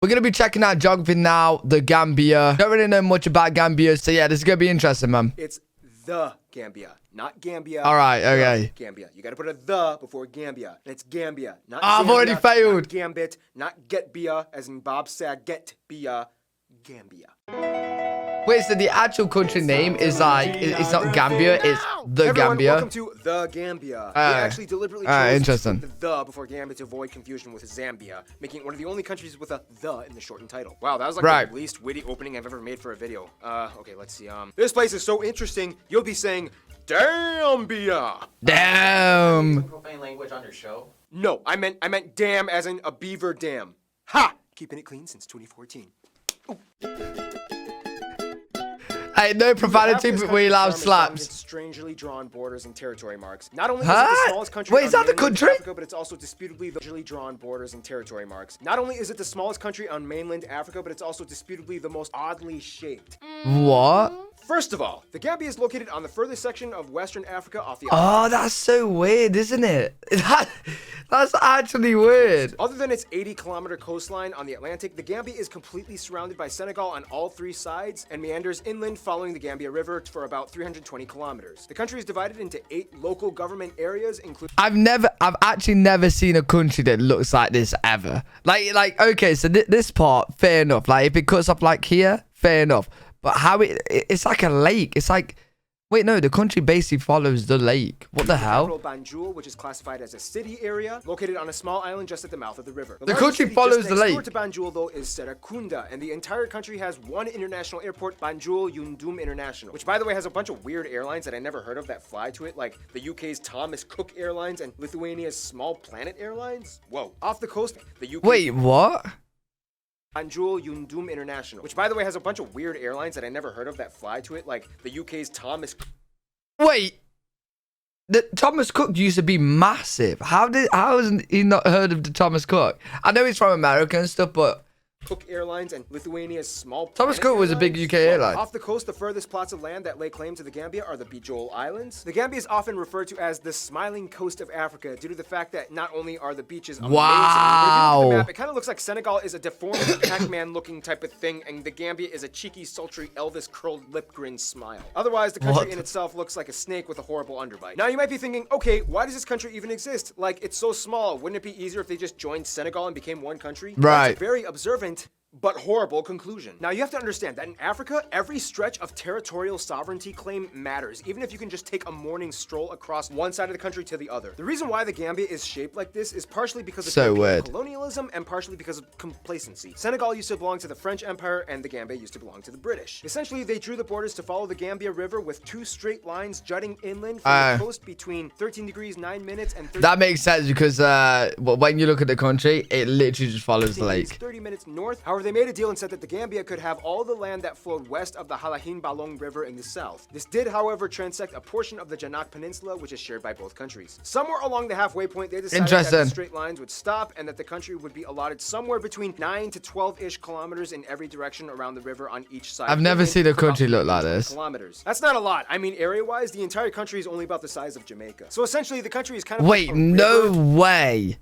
We're going to be checking out geography now, the Gambia. Don't really know much about Gambia, so yeah, this is going to be interesting, man. It's the Gambia, not Gambia. All right, okay. Gambia. You got to put a the before Gambia. And it's Gambia, not I've Zambia, already failed. Not Gambit, not Get-bia, as in Bob said, Get-bia, Gambia. Wait, so the actual country name is like, it's not Gambia, it's the Everyone, Gambia? welcome to the Gambia. They actually deliberately chose interesting. to put the before Gambia to avoid confusion with Zambia, making it one of the only countries with a the in the shortened title. Wow, that was like the least witty opening I've ever made for a video. Okay, let's see. This place is so interesting, you'll be saying, Dambia. Damn. Profane language on your show? No, I meant dam as in a beaver dam. Ha! Keeping it clean since 2014. Hey, no profanity, but we allow slaps. Strangely drawn borders and territory marks. Not only is it the smallest country Wait, is that the country? Africa, but it's also disputably the strangely drawn borders and territory marks. Not only is it the smallest country on mainland Africa, but it's also disputably the most oddly shaped. What? First of all, the Gambia is located on the furthest section of Western Africa off the Oh, that's so weird, isn't it? That's actually weird. Other than its 80-kilometer coastline on the Atlantic, the Gambia is completely surrounded by Senegal on all three sides and meanders inland following the Gambia River for about 320 kilometers. The country is divided into 8 local government areas, including... I've actually never seen a country that looks like this ever. Like okay, so this part, fair enough. Like, if it cuts off like here, fair enough. But how it's like a lake. It's like, wait, no, the country basically follows the lake. What the hell? Banjul, which is classified as a city area, located on a small island just at the mouth of the river. The country follows the lake. Next door to Banjul, though, is Serekunda, and the entire country has one international airport, Banjul Yundum International, which, by the way, has a bunch of weird airlines that I never heard of that fly to it, like the UK's Thomas Cook Airlines and Lithuania's Small Planet Airlines. Whoa. Off the coast, the UK... Wait, what? Banjul Yundum International, which, by the way, has a bunch of weird airlines that I never heard of that fly to it, like the UK's Thomas... Wait, the Thomas Cook used to be massive. How hasn't he not heard of the Thomas Cook? I know he's from America and stuff, but Cook Airlines and Lithuania's Small Thomas Planet Cook was a big Airlines. UK airline. Off the coast, the furthest plots of land that lay claim to the Gambia are the Bijol Islands. The Gambia is often referred to as the smiling coast of Africa due to the fact that not only are the beaches amazing, but if you look at the map, it kind of looks like Senegal is a deformed Pac-Man looking type of thing, and the Gambia is a cheeky, sultry Elvis curled lip grin smile. Otherwise, the country in itself looks like a snake with a horrible underbite. Now, you might be thinking, okay, why does this country even exist? Like, it's so small. Wouldn't it be easier if they just joined Senegal and became one country? Right. That's a very observant but horrible conclusion. Now, you have to understand that in Africa, every stretch of territorial sovereignty claim matters, even if you can just take a morning stroll across one side of the country to the other. The reason why the Gambia is shaped like this is partially because of European colonialism and partially because of complacency. Senegal used to belong to the French Empire and the Gambia used to belong to the British. Essentially, they drew the borders to follow the Gambia River with 2 straight lines jutting inland from the coast between 13 degrees 9 minutes and 30 that makes sense because when you look at the country, it literally just follows the lake. 30 minutes north. However, they made a deal and said that the Gambia could have all the land that flowed west of the Halahin Balong River in the south. This did, however, transect a portion of the Janak Peninsula, which is shared by both countries. Somewhere along the halfway point, they decided that the straight lines would stop and that the country would be allotted somewhere between 9 to 12-ish kilometers in every direction around the river on each side. I've never seen a country look like this. Kilometers. That's not a lot. I mean, area-wise, the entire country is only about the size of Jamaica. So essentially, the country is kind of... Wait, no way.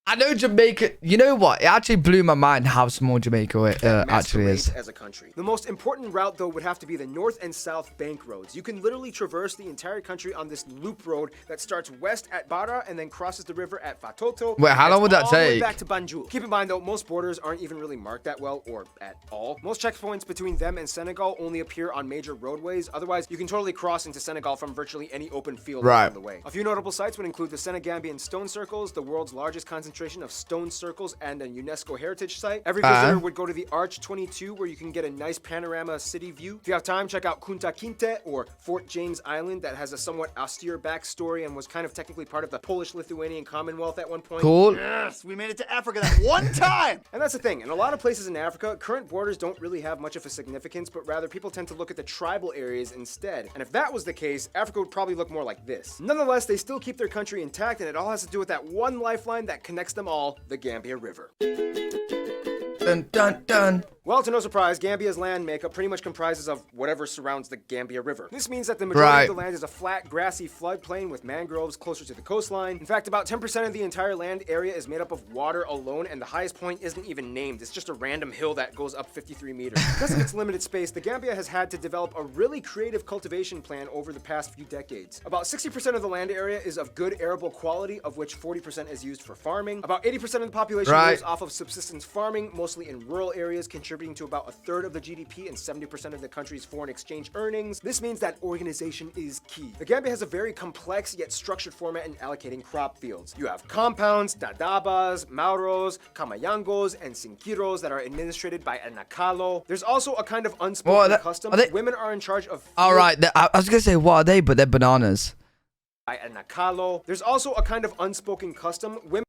I know Jamaica. You know what? It actually blew my mind how small Jamaica actually is. As a country. The most important route, though, would have to be the north and south bank roads. You can literally traverse the entire country on this loop road that starts west at Bara and then crosses the river at Fatoto. Wait, how long would that all the way take? Back to Banjul. Keep in mind, though, most borders aren't even really marked that well or at all. Most checkpoints between them and Senegal only appear on major roadways. Otherwise, you can totally cross into Senegal from virtually any open field along the way. A few notable sites would include the Senegambian Stone Circles, the world's largest concentration of stone circles and a UNESCO heritage site. Every visitor would go to the Arch 22 where you can get a nice panorama city view. If you have time, check out Kunta Kinte or Fort James Island that has a somewhat austere backstory and was kind of technically part of the Polish-Lithuanian Commonwealth at one point. Cool. Yes, we made it to Africa that one time! And that's the thing. In a lot of places in Africa, current borders don't really have much of a significance, but rather people tend to look at the tribal areas instead. And if that was the case, Africa would probably look more like this. Nonetheless, they still keep their country intact, and it all has to do with that one lifeline that connects them all, the Gambia River. Dun dun dun. Well, to no surprise, Gambia's land makeup pretty much comprises of whatever surrounds the Gambia River. This means that the majority of the land is a flat, grassy floodplain with mangroves closer to the coastline. In fact, about 10% of the entire land area is made up of water alone, and the highest point isn't even named. It's just a random hill that goes up 53 meters. Because of its limited space, the Gambia has had to develop a really creative cultivation plan over the past few decades. About 60% of the land area is of good arable quality, of which 40% is used for farming. About 80% of the population lives off of subsistence farming, mostly in rural areas, contributing to about a third of the GDP and 70% of the country's foreign exchange earnings. This means that organization is key. The Gambia has a very complex yet structured format in allocating crop fields. You have compounds, dadabas, mauros, kamayangos, and sinkiros that are administered by a nakalo. There's also a kind of unspoken custom. Women are in charge of... All right, I was going to say, what are they? But they're bananas. By a nakalo. There's also a kind of unspoken custom. Women...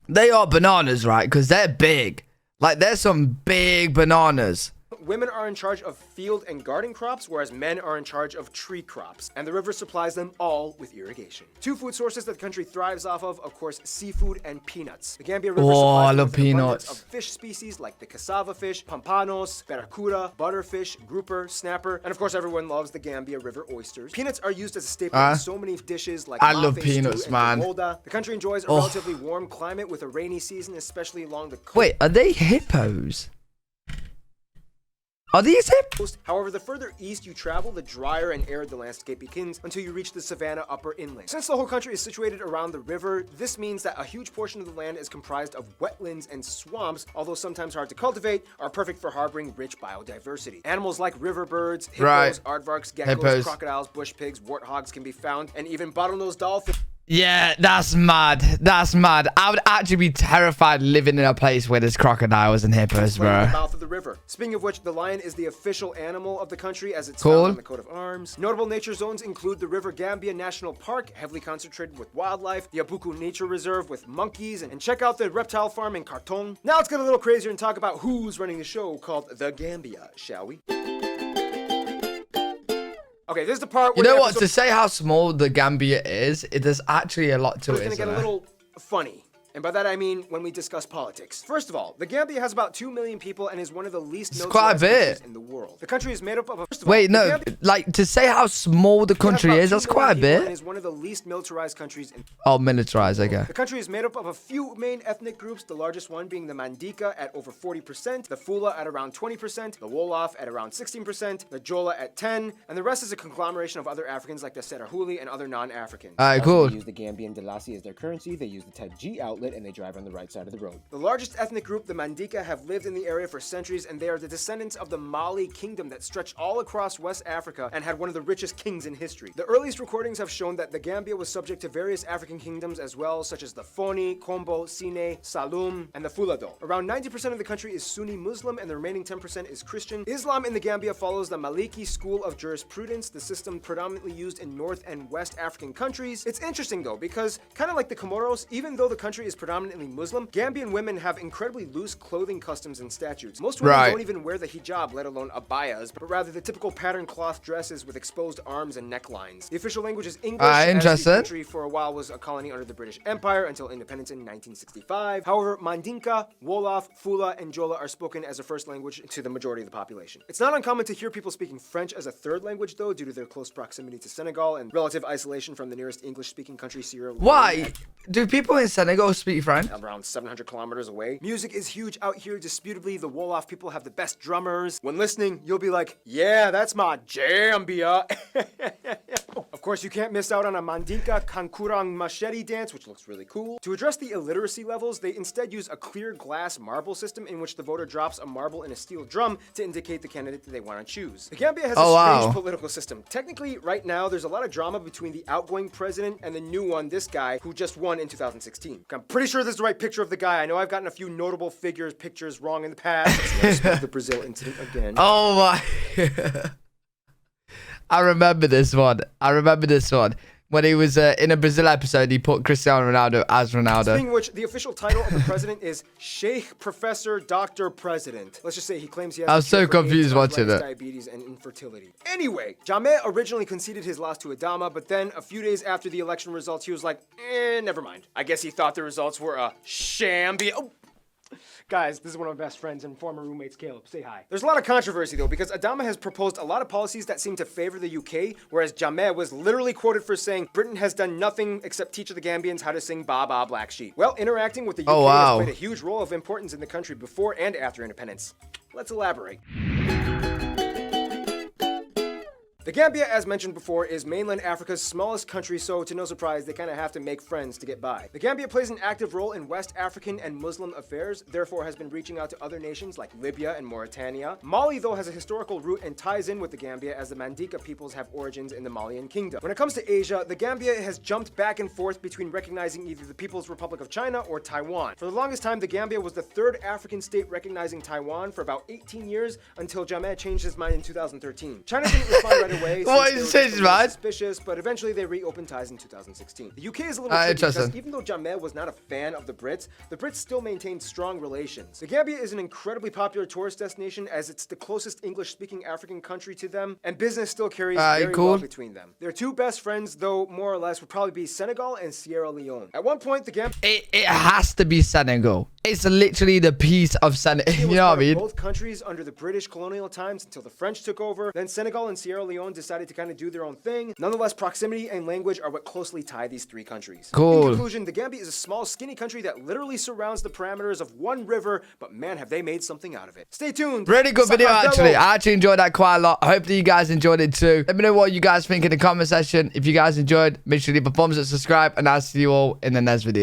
They are bananas, right? Because they're big. Like, there's some big bananas. Women are in charge of field and garden crops, whereas men are in charge of tree crops. And the river supplies them all with irrigation. Two food sources that the country thrives off of course, seafood and peanuts. The Gambia River supplies them with an abundance of fish species like the cassava fish, pampanos, barracuda, butterfish, grouper, snapper, and of course everyone loves the Gambia River oysters. Peanuts are used as a staple in so many dishes like I love peanuts, man. The country enjoys a relatively warm climate with a rainy season, especially along the coast. Wait, are they hippos? Are these hippos? However, the further east you travel, the drier and arid the landscape begins until you reach the savanna upper inland. Since the whole country is situated around the river, this means that a huge portion of the land is comprised of wetlands and swamps, although sometimes hard to cultivate, are perfect for harboring rich biodiversity. Animals like river birds, hippos, aardvarks, geckos, crocodiles, bush pigs, warthogs can be found, and even bottlenose dolphins. Yeah, that's mad. That's mad. I would actually be terrified living in a place where there's crocodiles and hippos, bro. The mouth of the river. Speaking of which, the lion is the official animal of the country as it's found on the coat of arms. Notable nature zones include the River Gambia National Park, heavily concentrated with wildlife, the Abuku Nature Reserve with monkeys, and check out the reptile farm in Khartoum. Now let's get a little crazier and talk about who's running the show called The Gambia, shall we? Okay, this is the part where... You know what? To say how small the Gambia is, there's actually a lot to it, It's going to get a little funny. And by that I mean when we discuss politics. First of all, the Gambia has about 2 million people and is one of the least militarized countries in the world. The country is made up of... Wait, no. Like, to say how small the country is, that's quite a bit. And is one of the least militarized countries in... Oh, militarized, okay. The country is made up of a few main ethnic groups, the largest one being the Mandika at over 40%, the Fula at around 20%, the Wolof at around 16%, the Jola at 10%, and the rest is a conglomeration of other Africans like the Serahuli and other non-Africans. Alright, cool. They use the Gambian Dalasi as their currency, they use the Ted G outlet, and they drive on the right side of the road. The largest ethnic group, the Mandika, have lived in the area for centuries, and they are the descendants of the Mali kingdom that stretched all across West Africa and had one of the richest kings in history. The earliest recordings have shown that the Gambia was subject to various African kingdoms as well, such as the Foni, Kombo, Sine, Saloum, and the Fulado. Around 90% of the country is Sunni Muslim, and the remaining 10% is Christian. Islam in the Gambia follows the Maliki school of jurisprudence, the system predominantly used in North and West African countries. It's interesting though, because kind of like the Comoros, even though the country is predominantly Muslim, Gambian women have incredibly loose clothing customs and statutes. Most women don't even wear the hijab, let alone abayas, but rather the typical patterned cloth dresses with exposed arms and necklines. The official language is English, as the country for a while was a colony under the British Empire until independence in 1965. However, Mandinka, Wolof, Fula, and Jola are spoken as a first language to the majority of the population. It's not uncommon to hear people speaking French as a third language though, due to their close proximity to Senegal and relative isolation from the nearest English-speaking country, Sierra Leone. Why? Do people in Senegal speak French? Around 700 kilometers away. Music is huge out here. Disputably, the Wolof people have the best drummers. When listening, you'll be like, yeah, that's my Gambia. Of course, you can't miss out on a Mandinka Kankurang machete dance, which looks really cool. To address the illiteracy levels, they instead use a clear glass marble system in which the voter drops a marble in a steel drum to indicate the candidate that they want to choose. The Gambia has a strange political system. Technically, right now, there's a lot of drama between the outgoing president and the new one, this guy, who just won in 2016. I'm pretty sure this is the right picture of the guy. I know I've gotten a few notable pictures wrong in the past. Let's the Brazil incident again. Oh my. I remember this one. When he was in a Brazil episode, he put Cristiano Ronaldo as Ronaldo. Speaking of which, the official title of the president is Sheikh Professor Dr. President. Let's just say he claims he has... I was so confused watching it. ...diabetes and infertility. Anyway, Jammeh originally conceded his loss to Adama, but then a few days after the election results, he was like, never mind. I guess he thought the results were a sham. Guys, this is one of my best friends and former roommates, Caleb. Say hi. There's a lot of controversy, though, because Adama has proposed a lot of policies that seem to favor the UK, whereas Jammeh was literally quoted for saying Britain has done nothing except teach the Gambians how to sing Ba Ba Black Sheep. Well, interacting with the UK has played a huge role of importance in the country before and after independence. Let's elaborate. The Gambia, as mentioned before, is mainland Africa's smallest country, so to no surprise, they kind of have to make friends to get by. The Gambia plays an active role in West African and Muslim affairs, therefore has been reaching out to other nations like Libya and Mauritania. Mali, though, has a historical root and ties in with the Gambia as the Mandinka peoples have origins in the Malian kingdom. When it comes to Asia, the Gambia has jumped back and forth between recognizing either the People's Republic of China or Taiwan. For the longest time, the Gambia was the third African state recognizing Taiwan for about 18 years until Jammeh changed his mind in 2013. China didn't respond right away. What is this, man? Suspicious, but eventually they reopened ties in 2016. The UK is a little tricky because even though Jammeh was not a fan of the Brits still maintained strong relations. The Gambia is an incredibly popular tourist destination as it's the closest English-speaking African country to them, and business still carries very well between them. Their two best friends, though, more or less, would probably be Senegal and Sierra Leone. At one point, the Gambia... It has to be Senegal. It's literally the piece of Senegal. You know what I mean? Both countries under the British colonial times until the French took over. Then Senegal and Sierra Leone decided to kind of do their own thing. Nonetheless, proximity and language are what closely tie these three countries. Cool. In conclusion, the Gambia is a small, skinny country that literally surrounds the parameters of one river, but man, have they made something out of it. Stay tuned. Really good video, actually. I actually enjoyed that quite a lot. I hope that you guys enjoyed it too. Let me know what you guys think in the comment section. If you guys enjoyed, make sure to leave a thumbs up, subscribe, and I'll see you all in the next video.